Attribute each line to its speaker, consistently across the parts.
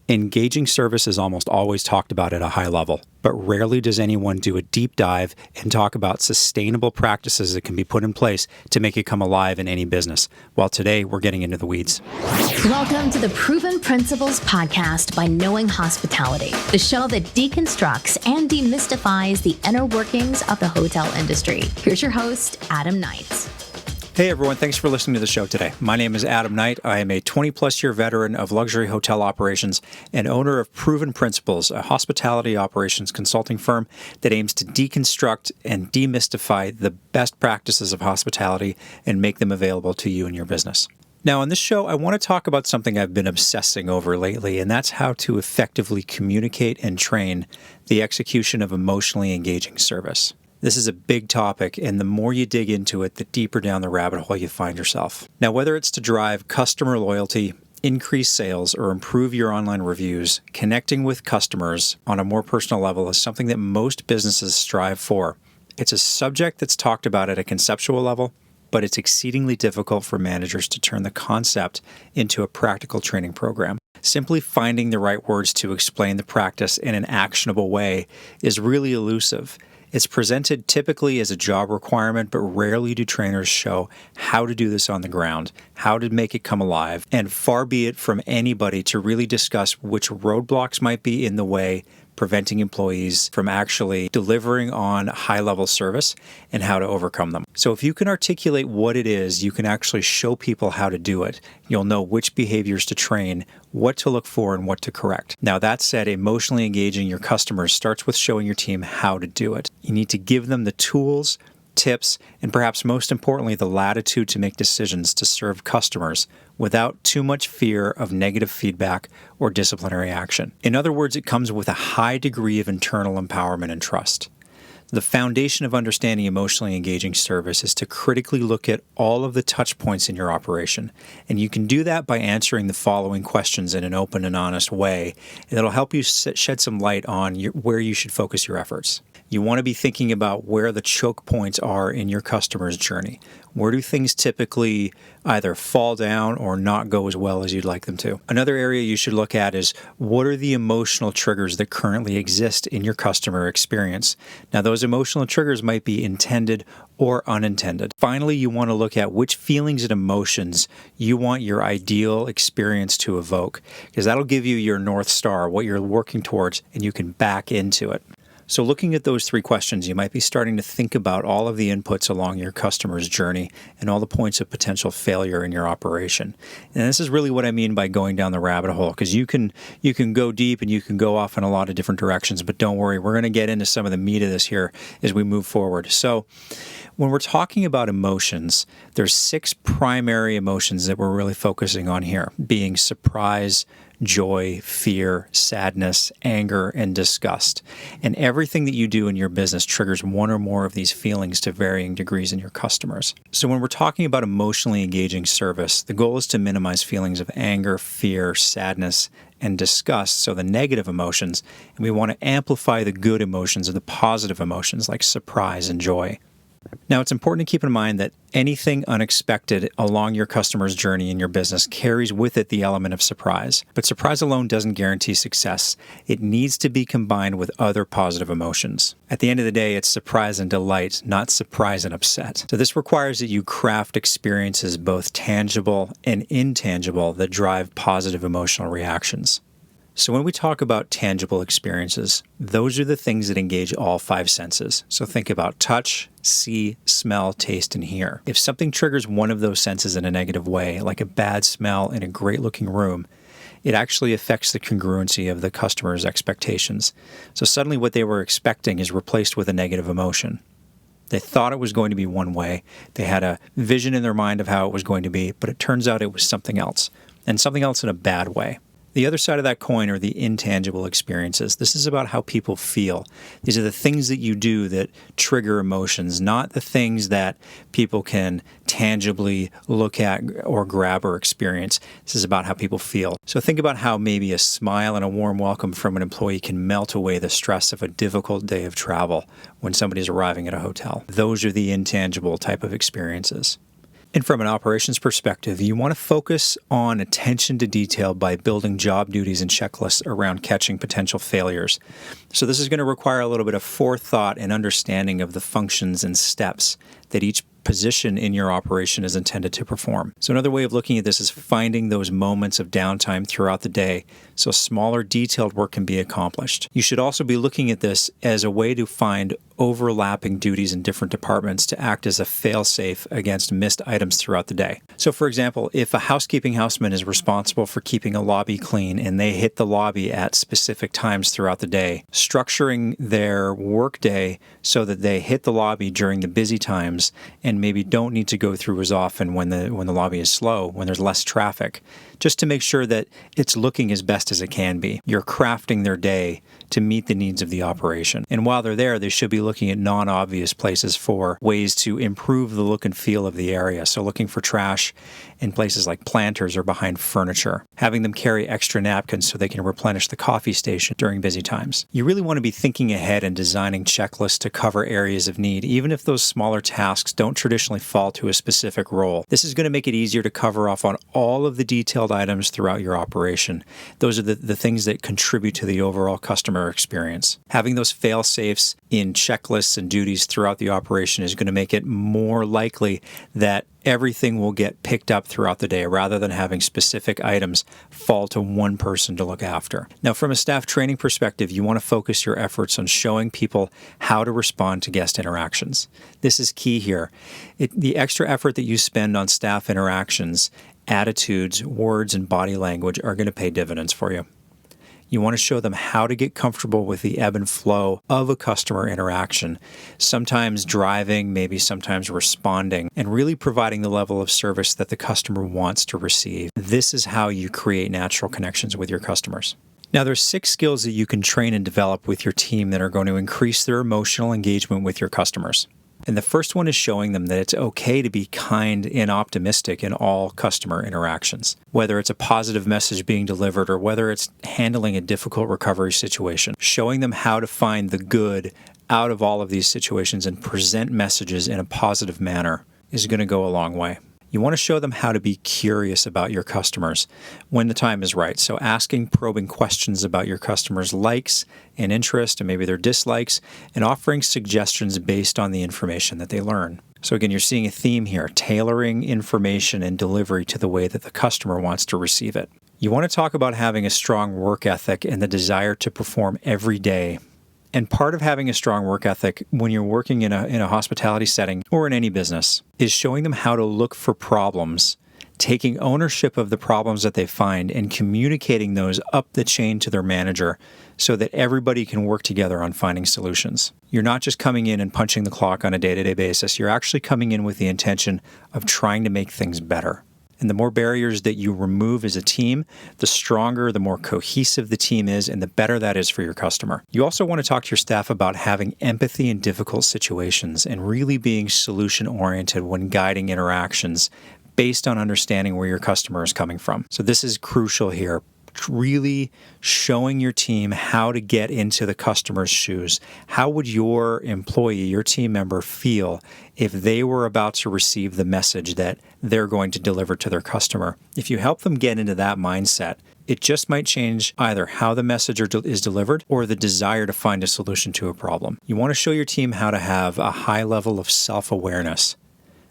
Speaker 1: Engaging service is almost always talked about at a high level, but rarely does anyone do a deep dive and talk about sustainable practices that can be put in place to make it come alive in any business. Well, today we're getting into the weeds.
Speaker 2: Welcome to the Proven Principles podcast by Knowing Hospitality, the show that deconstructs and demystifies the inner workings of the hotel industry. Here's your host, Adam Knight.
Speaker 1: Hey everyone, thanks for listening to the show today. My name is Adam Knight. I am a 20-plus year veteran of luxury hotel operations and owner of Proven Principles, a hospitality operations consulting firm that aims to deconstruct and demystify the best practices of hospitality and make them available to you and your business. Now, on this show, I want to talk about something I've been obsessing over lately, and that's how to effectively communicate and train the execution of emotionally engaging service. This is a big topic, and the more you dig into it, the deeper down the rabbit hole you find yourself. Now, whether it's to drive customer loyalty, increase sales, or improve your online reviews, connecting with customers on a more personal level is something that most businesses strive for. It's a subject that's talked about at a conceptual level, but it's exceedingly difficult for managers to turn the concept into a practical training program. Simply finding the right words to explain the practice in an actionable way is really elusive. It's presented typically as a job requirement, but rarely do trainers show how to do this on the ground, how to make it come alive, and far be it from anybody to really discuss which roadblocks might be in the way, preventing employees from actually delivering on high-level service and how to overcome them. So if you can articulate what it is, you can actually show people how to do it. You'll know which behaviors to train, what to look for, and what to correct. Now, that said, emotionally engaging your customers starts with showing your team how to do it. You need to give them the tools, tips, and perhaps most importantly, the latitude to make decisions to serve customers without too much fear of negative feedback or disciplinary action. In other words, it comes with a high degree of internal empowerment and trust. The foundation of understanding emotionally engaging service is to critically look at all of the touch points in your operation. And you can do that by answering the following questions in an open and honest way. And it'll help you shed some light on where you should focus your efforts. You want to be thinking about where the choke points are in your customer's journey. Where do things typically either fall down or not go as well as you'd like them to? Another area you should look at is what are the emotional triggers that currently exist in your customer experience? Now, those emotional triggers might be intended or unintended. Finally, you want to look at which feelings and emotions you want your ideal experience to evoke, because that'll give you your North Star, what you're working towards, and you can back into it. So looking at those three questions, you might be starting to think about all of the inputs along your customer's journey and all the points of potential failure in your operation. And this is really what I mean by going down the rabbit hole, because you can go deep and you can go off in a lot of different directions, but don't worry, we're going to get into some of the meat of this here as we move forward. So when we're talking about emotions, there's 6 primary emotions that we're really focusing on here, being surprise, joy, fear, sadness, anger, and disgust. And everything that you do in your business triggers one or more of these feelings to varying degrees in your customers. So when we're talking about emotionally engaging service, the goal is to minimize feelings of anger, fear, sadness, and disgust, so the negative emotions, and we want to amplify the good emotions or the positive emotions like surprise and joy. Now, it's important to keep in mind that anything unexpected along your customer's journey in your business carries with it the element of surprise. But surprise alone doesn't guarantee success. It needs to be combined with other positive emotions. At the end of the day, it's surprise and delight, not surprise and upset. So this requires that you craft experiences both tangible and intangible that drive positive emotional reactions. So when we talk about tangible experiences, those are the things that engage all 5 senses. So think about touch, see, smell, taste, and hear. If something triggers one of those senses in a negative way, like a bad smell in a great-looking room, it actually affects the congruency of the customer's expectations. So suddenly what they were expecting is replaced with a negative emotion. They thought it was going to be one way. They had a vision in their mind of how it was going to be, but it turns out it was something else, and something else in a bad way. The other side of that coin are the intangible experiences. This is about how people feel. These are the things that you do that trigger emotions, not the things that people can tangibly look at or grab or experience. This is about how people feel. So think about how maybe a smile and a warm welcome from an employee can melt away the stress of a difficult day of travel when somebody's arriving at a hotel. Those are the intangible type of experiences. And from an operations perspective, you want to focus on attention to detail by building job duties and checklists around catching potential failures. So this is going to require a little bit of forethought and understanding of the functions and steps that each position in your operation is intended to perform. So another way of looking at this is finding those moments of downtime throughout the day so smaller detailed work can be accomplished. You should also be looking at this as a way to find overlapping duties in different departments to act as a fail-safe against missed items throughout the day. So for example, if a housekeeping houseman is responsible for keeping a lobby clean and they hit the lobby at specific times throughout the day, structuring their workday so that they hit the lobby during the busy times and maybe don't need to go through as often when the lobby is slow, when there's less traffic, just to make sure that it's looking as best as it can be. You're crafting their day to meet the needs of the operation. And while they're there, they should be looking at non-obvious places for ways to improve the look and feel of the area. So looking for trash in places like planters or behind furniture, having them carry extra napkins so they can replenish the coffee station during busy times. You really want to be thinking ahead and designing checklists to cover areas of need, even if those smaller tasks don't traditionally fall to a specific role. This is going to make it easier to cover off on all of the detailed items throughout your operation. Those are the things that contribute to the overall customer experience. Having those fail-safes in checklists and duties throughout the operation is going to make it more likely that everything will get picked up throughout the day rather than having specific items fall to one person to look after. Now, from a staff training perspective, you want to focus your efforts on showing people how to respond to guest interactions. This is key here. The extra effort that you spend on staff interactions, attitudes, words, and body language are going to pay dividends for you. You want to show them how to get comfortable with the ebb and flow of a customer interaction, sometimes driving, maybe sometimes responding, and really providing the level of service that the customer wants to receive. This is how you create natural connections with your customers. Now, there's 6 skills that you can train and develop with your team that are going to increase their emotional engagement with your customers. And the first one is showing them that it's okay to be kind and optimistic in all customer interactions, whether it's a positive message being delivered or whether it's handling a difficult recovery situation. Showing them how to find the good out of all of these situations and present messages in a positive manner is going to go a long way. You want to show them how to be curious about your customers when the time is right. So asking probing questions about your customers' likes and interest and maybe their dislikes and offering suggestions based on the information that they learn. So again, you're seeing a theme here, tailoring information and delivery to the way that the customer wants to receive it. You want to talk about having a strong work ethic and the desire to perform every day. And part of having a strong work ethic when you're working in a hospitality setting or in any business is showing them how to look for problems, taking ownership of the problems that they find and communicating those up the chain to their manager so that everybody can work together on finding solutions. You're not just coming in and punching the clock on a day-to-day basis. You're actually coming in with the intention of trying to make things better. And the more barriers that you remove as a team, the stronger, the more cohesive the team is, and the better that is for your customer. You also want to talk to your staff about having empathy in difficult situations and really being solution-oriented when guiding interactions based on understanding where your customer is coming from. So this is crucial here. Really showing your team how to get into the customer's shoes. How would your employee, your team member feel if they were about to receive the message that they're going to deliver to their customer? If you help them get into that mindset, it just might change either how the message is delivered or the desire to find a solution to a problem. You want to show your team how to have a high level of self-awareness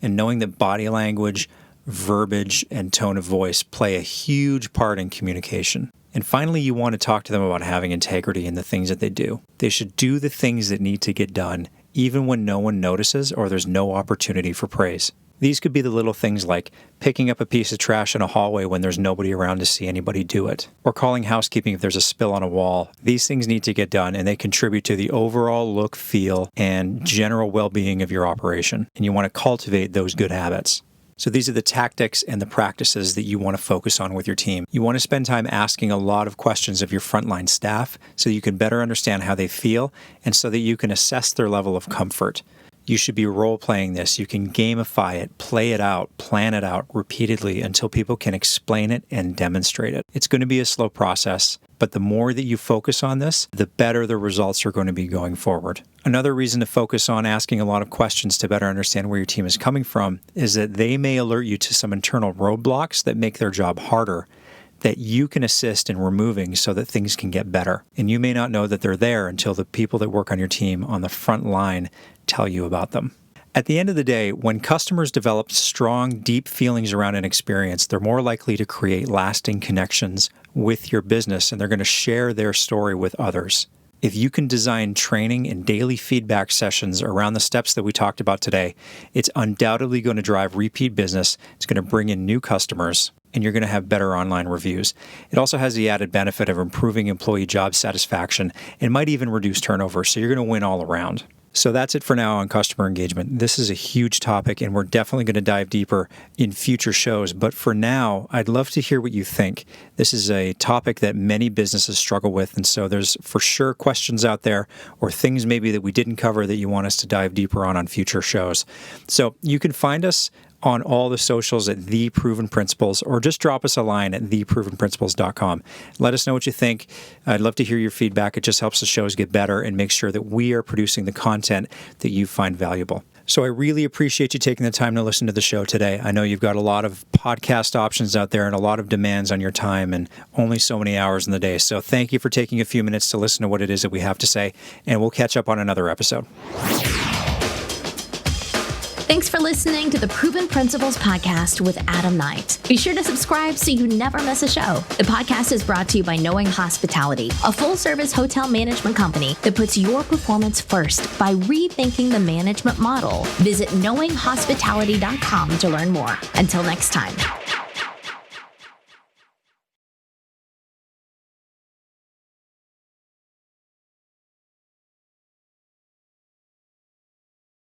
Speaker 1: and knowing that body language, verbiage, and tone of voice play a huge part in communication. And finally, you want to talk to them about having integrity in the things that they do. They should do the things that need to get done, even when no one notices or there's no opportunity for praise. These could be the little things like picking up a piece of trash in a hallway when there's nobody around to see anybody do it, or calling housekeeping if there's a spill on a wall. These things need to get done, and they contribute to the overall look, feel, and general well-being of your operation. And you want to cultivate those good habits. So these are the tactics and the practices that you want to focus on with your team. You want to spend time asking a lot of questions of your frontline staff so you can better understand how they feel and so that you can assess their level of comfort. You should be role-playing this. You can gamify it, play it out, plan it out repeatedly until people can explain it and demonstrate it. It's going to be a slow process, but the more that you focus on this, the better the results are going to be going forward. Another reason to focus on asking a lot of questions to better understand where your team is coming from is that they may alert you to some internal roadblocks that make their job harder that you can assist in removing so that things can get better. And you may not know that they're there until the people that work on your team on the front line tell you about them. At the end of the day, when customers develop strong, deep feelings around an experience, they're more likely to create lasting connections with your business, and they're going to share their story with others. If you can design training and daily feedback sessions around the steps that we talked about today, it's undoubtedly going to drive repeat business. It's going to bring in new customers, and you're going to have better online reviews. It also has the added benefit of improving employee job satisfaction and might even reduce turnover, so you're going to win all around. So that's it for now on customer engagement. This is a huge topic, and we're definitely going to dive deeper in future shows. But for now, I'd love to hear what you think. This is a topic that many businesses struggle with, and so there's for sure questions out there or things maybe that we didn't cover that you want us to dive deeper on future shows. So you can find us on all the socials at The Proven Principles, or just drop us a line at theprovenprinciples.com. Let us know what you think. I'd love to hear your feedback. It just helps the shows get better and make sure that we are producing the content that you find valuable. So I really appreciate you taking the time to listen to the show today. I know you've got a lot of podcast options out there and a lot of demands on your time and only so many hours in the day. So thank you for taking a few minutes to listen to what it is that we have to say, and we'll catch up on another episode.
Speaker 2: Thanks for listening to the Proven Principles Podcast with Adam Knight. Be sure to subscribe so you never miss a show. The podcast is brought to you by Knowing Hospitality, a full-service hotel management company that puts your performance first by rethinking the management model. Visit knowinghospitality.com to learn more. Until next time.